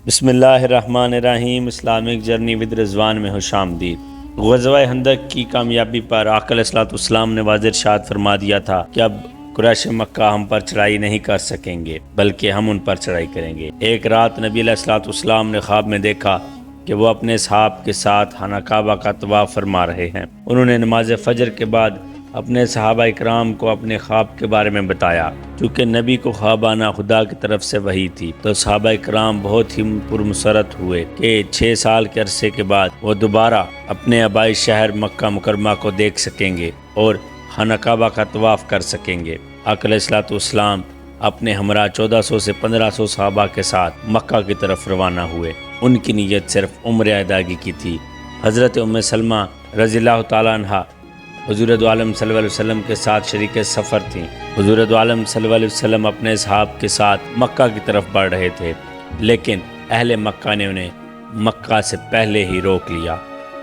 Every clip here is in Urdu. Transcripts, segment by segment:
بسم اللہ الرحمن الرحیم۔ اسلامک جرنی ود رضوان میں خوش آمدید۔ غزوہ خندق کی کامیابی پر آقا علیہ الصلوۃ والسلام نے واضح ارشاد فرما دیا تھا کہ اب قریش مکہ ہم پر چڑھائی نہیں کر سکیں گے بلکہ ہم ان پر چڑھائی کریں گے۔ ایک رات نبی علیہ الصلوۃ والسلام نے خواب میں دیکھا کہ وہ اپنے اصحاب کے ساتھ خانہ کعبہ کا طواف فرما رہے ہیں۔ انہوں نے نماز فجر کے بعد اپنے صحابہ اکرام کو اپنے خواب کے بارے میں بتایا۔ چونکہ نبی کو خواب آنا خدا کی طرف سے وحی تھی تو صحابہ اکرام بہت ہی پرمسرت ہوئے کہ 6 سال کے عرصے کے بعد وہ دوبارہ اپنے آبائی شہر مکہ مکرمہ کو دیکھ سکیں گے اور خانہ کعبہ کا طواف کر سکیں گے۔ آقا علیہ الصلوۃ والسلام اپنے ہمراہ 1400 سے 1500 صحابہ کے ساتھ مکہ کی طرف روانہ ہوئے۔ ان کی نیت صرف عمرہ ادائیگی کی تھی۔ حضرت ام سلمہ رضی اللہ تعالیٰ عنہ حضور دو عالم صلی اللہ علیہ وسلم کے ساتھ شریک سفر تھیں۔ حضور دو عالم صلی اللہ علیہ وسلم اپنے اصحاب کے ساتھ مکہ کی طرف بڑھ رہے تھے، لیکن اہل مکہ نے انہیں مکہ سے پہلے ہی روک لیا۔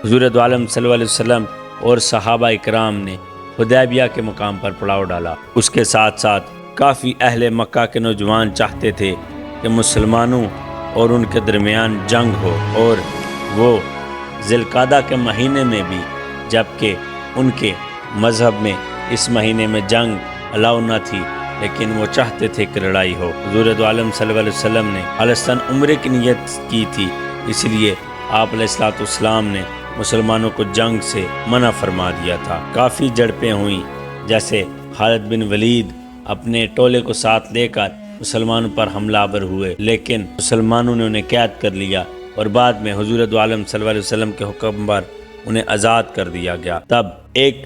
حضور دو عالم صلی اللہ علیہ وسلم اور صحابہ اکرام نے حدیبیہ کے مقام پر پڑاؤ ڈالا۔ اس کے ساتھ ساتھ کافی اہل مکہ کے نوجوان چاہتے تھے کہ مسلمانوں اور ان کے درمیان جنگ ہو، اور وہ ذی القعدہ کے مہینے میں بھی، جبکہ ان کے مذہب میں اس مہینے میں جنگ الاؤ نہ تھی، لیکن وہ چاہتے تھے کہ لڑائی ہو۔ حضور دو عالم صلی اللہ علیہ وسلم نے خالصتاً عمرے کی نیت کی تھی، اس لیے آپ علیہ الصلوۃ والسلام نے مسلمانوں کو جنگ سے منع فرما دیا تھا۔ کافی جھڑپیں ہوئیں، جیسے خالد بن ولید اپنے ٹولے کو ساتھ لے کر مسلمانوں پر حملہ آور ہوئے، لیکن مسلمانوں نے انہیں قید کر لیا اور بعد میں حضور دو عالم صلی اللہ علیہ وسلم کے حکم پر انہیں آزاد کر دیا گیا۔ تب ایک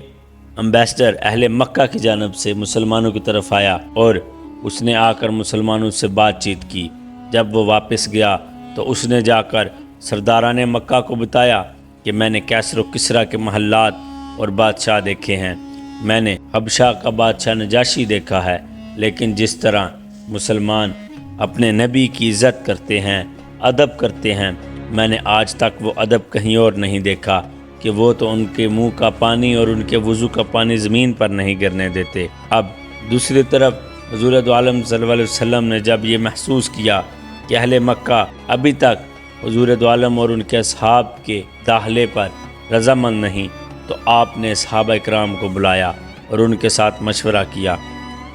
امبیسڈر اہل مکہ کی جانب سے مسلمانوں کی طرف آیا اور اس نے آ کر مسلمانوں سے بات چیت کی۔ جب وہ واپس گیا تو اس نے جا کر سرداران مکہ کو بتایا کہ میں نے کیسر و کسریٰ کے محلات اور بادشاہ دیکھے ہیں، میں نے حبشہ کا بادشاہ نجاشی دیکھا ہے، لیکن جس طرح مسلمان اپنے نبی کی عزت کرتے ہیں، ادب کرتے ہیں، میں نے آج تک وہ ادب کہیں اور نہیں دیکھا کہ وہ تو ان کے منہ کا پانی اور ان کے وضو کا پانی زمین پر نہیں گرنے دیتے۔ اب دوسری طرف حضور دو عالم صلی اللہ علیہ وسلم نے جب یہ محسوس کیا کہ اہل مکہ ابھی تک حضور دو عالم اور ان کے اصحاب کے داخلے پر رضامند نہیں، تو آپ نے صحابہ اکرام کو بلایا اور ان کے ساتھ مشورہ کیا،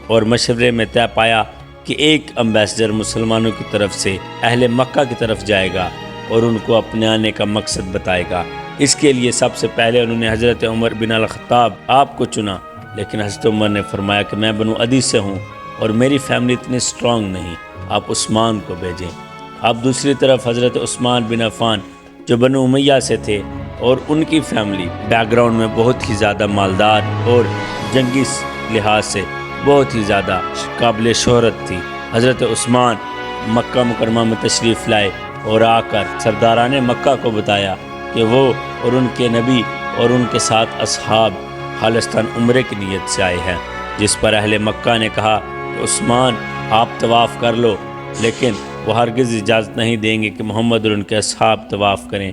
اور مشورے میں طے پایا کہ ایک امبیسڈر مسلمانوں کی طرف سے اہل مکہ کی طرف جائے گا اور ان کو اپنے آنے کا مقصد بتائے گا۔ اس کے لیے سب سے پہلے انہوں نے حضرت عمر بن الخطاب آپ کو چنا، لیکن حضرت عمر نے فرمایا کہ میں بنو عدی سے ہوں اور میری فیملی اتنی سٹرونگ نہیں، آپ عثمان کو بھیجیں۔ اب دوسری طرف حضرت عثمان بن عفان جو بنو امیہ سے تھے اور ان کی فیملی بیک گراؤنڈ میں بہت ہی زیادہ مالدار اور جنگی لحاظ سے بہت ہی زیادہ قابل شہرت تھی۔ حضرت عثمان مکہ مکرمہ میں تشریف لائے اور آ کر سرداران مکہ کو بتایا کہ وہ اور ان کے نبی اور ان کے ساتھ اصحاب خالصتاً عمرے کی نیت سے آئے ہیں، جس پر اہل مکہ نے کہا کہ عثمان آپ طواف کر لو، لیکن وہ ہرگز اجازت نہیں دیں گے کہ محمد اور ان کے اصحاب طواف کریں۔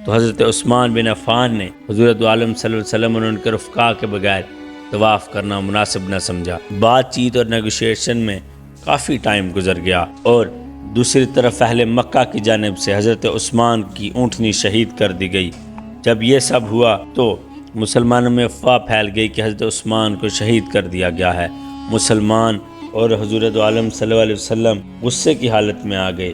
تو حضرت عثمان بن عفان نے حضور دو عالم صلی اللہ علیہ وسلم اور ان کے رفقا کے بغیر طواف کرنا مناسب نہ سمجھا۔ بات چیت اور نیگوشیشن میں کافی ٹائم گزر گیا، اور دوسری طرف اہل مکہ کی جانب سے حضرت عثمان کی اونٹنی شہید کر دی گئی۔ جب یہ سب ہوا تو مسلمانوں میں افواہ پھیل گئی کہ حضرت عثمان کو شہید کر دیا گیا ہے۔ مسلمان اور حضور دو عالم صلی اللہ علیہ وسلم غصے کی حالت میں آ گئے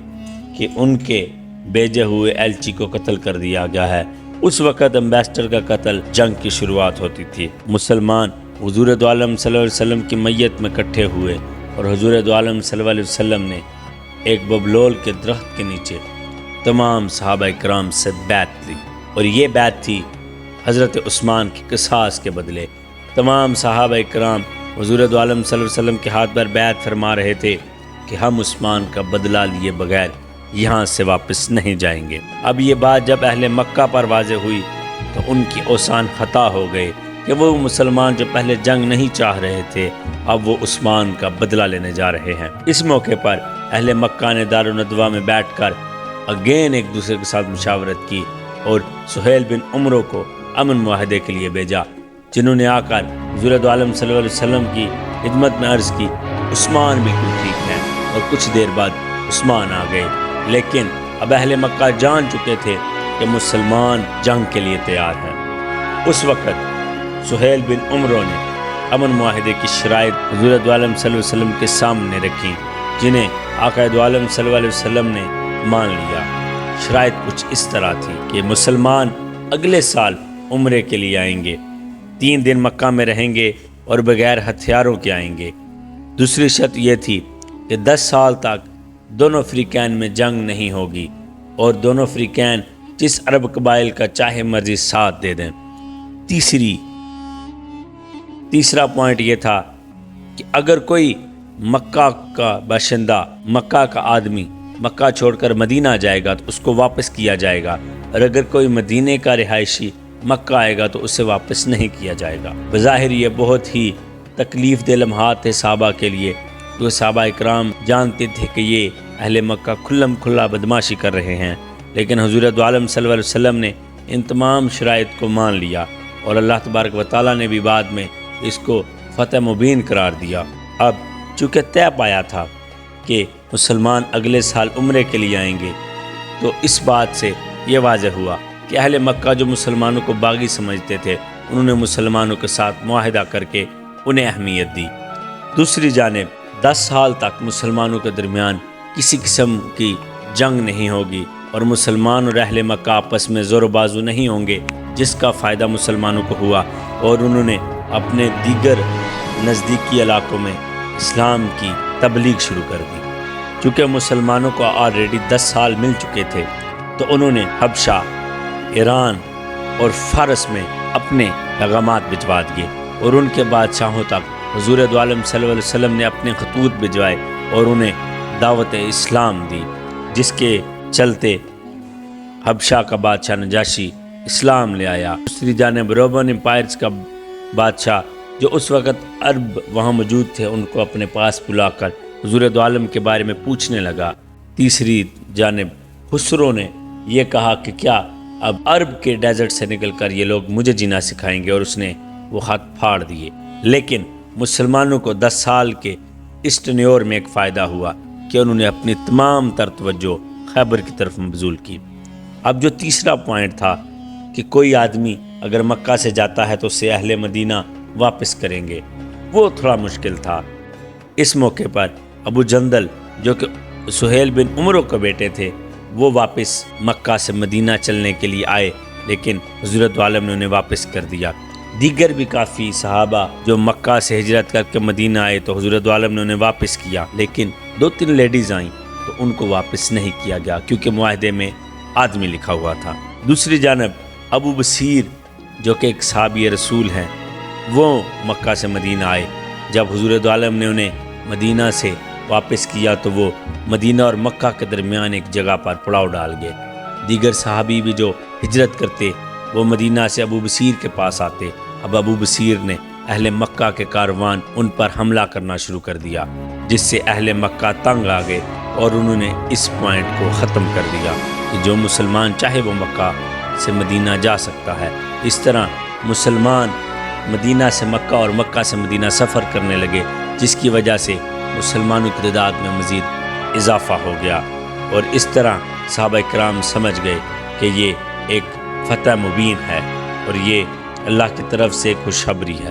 کہ ان کے بھیجے ہوئے ایلچی کو قتل کر دیا گیا ہے۔ اس وقت امبیسڈر کا قتل جنگ کی شروعات ہوتی تھی۔ مسلمان حضور دو عالم صلی اللہ علیہ وسلم کی میت میں اکٹھے ہوئے اور حضور دو عالم صلی اللہ علیہ وسلم نے ایک ببلول کے درخت کے نیچے تمام صحابہ اکرام سے بیعت لی، اور یہ بیعت تھی حضرت عثمان کی قصاص کے بدلے۔ تمام صحابہ اکرام حضور دو عالم صلی اللہ علیہ وسلم کے ہاتھ پر بیعت فرما رہے تھے کہ ہم عثمان کا بدلہ لیے بغیر یہاں سے واپس نہیں جائیں گے۔ اب یہ بات جب اہل مکہ پر واضح ہوئی تو ان کی اوسان خطا ہو گئے کہ وہ مسلمان جو پہلے جنگ نہیں چاہ رہے تھے اب وہ عثمان کا بدلہ لینے جا رہے ہیں۔ اس موقع پر اہل مکہ نے دار الندوہ میں بیٹھ کر اگین ایک دوسرے کے ساتھ مشاورت کی اور سہیل بن عمرو کو امن معاہدے کے لیے بھیجا، جنہوں نے آ کر حضور دو عالم صلی اللہ علیہ وسلم کی خدمت میں عرض کی عثمان بالکل ٹھیک ہے، اور کچھ دیر بعد عثمان آ گئے، لیکن اب اہل مکہ جان چکے تھے کہ مسلمان جنگ کے لیے تیار ہیں۔ اس وقت سہیل بن عمرو نے امن معاہدے کی شرائط حضور دو عالم صلی اللہ علیہ وسلم کے سامنے رکھی، جنہیں آقا دو عالم صلی اللہ علیہ وسلم نے مان لیا۔ شرائط کچھ اس طرح تھی کہ مسلمان اگلے سال عمرے کے لیے آئیں گے، 3 دن مکہ میں رہیں گے اور بغیر ہتھیاروں کے آئیں گے۔ دوسری شرط یہ تھی کہ 10 سال تک دونوں فریقین میں جنگ نہیں ہوگی اور دونوں فریقین جس عرب قبائل کا چاہے مرضی ساتھ دے دیں۔ تیسرا پوائنٹ یہ تھا کہ اگر کوئی مکہ کا باشندہ، مکہ کا آدمی مکہ چھوڑ کر مدینہ جائے گا تو اس کو واپس کیا جائے گا، اور اگر کوئی مدینے کا رہائشی مکہ آئے گا تو اسے واپس نہیں کیا جائے گا۔ بظاہر یہ بہت ہی تکلیف دہ لمحات تھے صحابہ کے لیے، جو صحابہ اکرام جانتے تھے کہ یہ اہل مکہ کھلم کھلا بدماشی کر رہے ہیں، لیکن حضور دو عالم صلی اللہ علیہ وسلم نے ان تمام شرائط کو مان لیا، اور اللہ تبارک و تعالیٰ نے بھی بعد میں اس کو فتح مبین قرار دیا۔ اب چونکہ طے پایا تھا کہ مسلمان اگلے سال عمرے کے لیے آئیں گے، تو اس بات سے یہ واضح ہوا کہ اہل مکہ جو مسلمانوں کو باغی سمجھتے تھے، انہوں نے مسلمانوں کے ساتھ معاہدہ کر کے انہیں اہمیت دی۔ دوسری جانب 10 سال تک مسلمانوں کے درمیان کسی قسم کی جنگ نہیں ہوگی اور مسلمان اور اہل مکہ آپس میں زور و بازو نہیں ہوں گے، جس کا فائدہ مسلمانوں کو ہوا، اور انہوں نے اپنے دیگر نزدیکی علاقوں میں اسلام کی تبلیغ شروع کر دی۔ چونکہ مسلمانوں کو آلریڈی 10 سال مل چکے تھے، تو انہوں نے حبشہ، ایران اور فارس میں اپنے پیغامات بھجوا دیے، اور ان کے بادشاہوں تک حضور دو عالم صلی اللہ علیہ وسلم نے اپنے خطوط بھجوائے اور انہیں دعوت اسلام دی، جس کے چلتے حبشہ کا بادشاہ نجاشی اسلام لے آیا۔ دوسری جانب رومن امپائرز کا بادشاہ، جو اس وقت عرب وہاں موجود تھے، ان کو اپنے پاس بلا کر حضور دو عالم کے بارے میں پوچھنے لگا۔ تیسری جانب خسرو نے یہ کہا کہ کیا اب عرب کے ڈیزرٹ سے نکل کر یہ لوگ مجھے جینا سکھائیں گے، اور اس نے وہ خط پھاڑ دیے۔ لیکن مسلمانوں کو 10 سال کے اس ٹینیور میں ایک فائدہ ہوا کہ انہوں نے اپنی تمام تر توجہ خیبر کی طرف مبذول کی۔ اب جو تیسرا پوائنٹ تھا کہ کوئی آدمی اگر مکہ سے جاتا ہے تو اسے اہل مدینہ واپس کریں گے، وہ تھوڑا مشکل تھا۔ اس موقع پر ابو جندل، جو کہ سہیل بن عمرو کے بیٹے تھے، وہ واپس مکہ سے مدینہ چلنے کے لیے آئے، لیکن حضور دو عالم نے انہیں واپس کر دیا۔ دیگر بھی کافی صحابہ جو مکہ سے ہجرت کر کے مدینہ آئے تو حضور دو عالم نے انہیں واپس کیا، لیکن 2-3 لیڈیز آئیں تو ان کو واپس نہیں کیا گیا، کیونکہ معاہدے میں آدمی لکھا ہوا تھا۔ دوسری جانب ابو بصیر، جو کہ ایک صحابی رسول ہیں، وہ مکہ سے مدینہ آئے۔ جب حضور دو عالم نے انہیں مدینہ سے واپس کیا تو وہ مدینہ اور مکہ کے درمیان ایک جگہ پر پڑاؤ ڈال گئے۔ دیگر صحابی بھی جو ہجرت کرتے وہ مدینہ سے ابو بصیر کے پاس آتے۔ اب ابو بصیر نے اہل مکہ کے کاروان ان پر حملہ کرنا شروع کر دیا، جس سے اہل مکہ تنگ آ گئے، اور انہوں نے اس پوائنٹ کو ختم کر دیا کہ جو مسلمان چاہے وہ مکہ سے مدینہ جا سکتا ہے۔ اس طرح مسلمان مدینہ سے مکہ اور مکہ سے مدینہ سفر کرنے لگے، جس کی وجہ سے مسلمانوں کی تعداد میں مزید اضافہ ہو گیا، اور اس طرح صحابہ کرام سمجھ گئے کہ یہ ایک فتح مبین ہے اور یہ اللہ کی طرف سے خوشخبری ہے۔